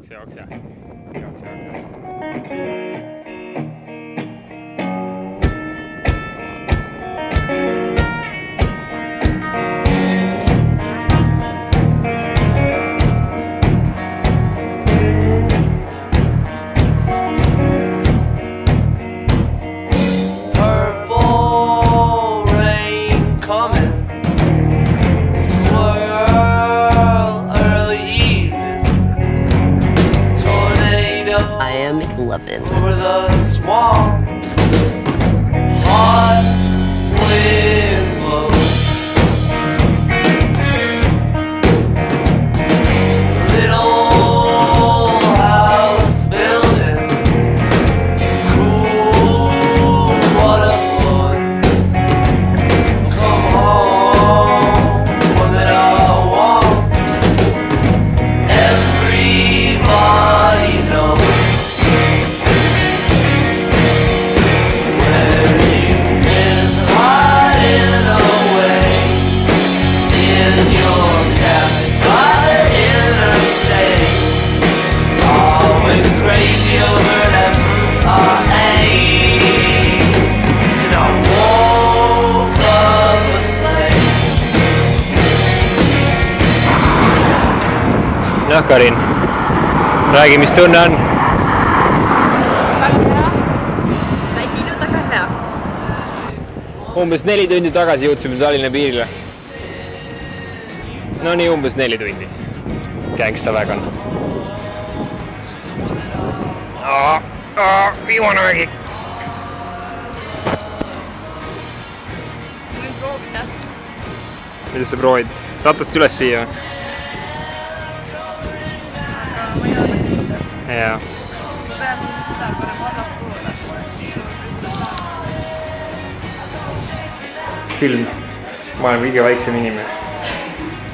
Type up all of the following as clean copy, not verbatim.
jookse. I am 11. Over the swamp, hot wind blows. Little house building, cool water flowing. Come home, one that I want. Everybody knows. Noh, Karin, räägi, mis tunne on? Väga hea. Väsinud, aga hea. Umbes 4 tundi tagasi jõudsime Tallinna piirile. No nii umbes 4 tundi. Gangsta väg on. Viimane vägi. Võin proovida. Mida sa proovid? Ratast üles viia? Aga ma ei ole seda. Jaa. Peab seda parem allapoole. Film. Ma olen kõige väiksem inimene.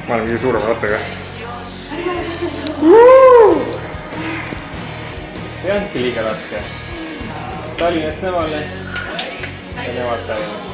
Ma olen kõige suurema rattaga. Ei andki liiga raske. Tallinnast Nõmmale ja nemad Tallinna.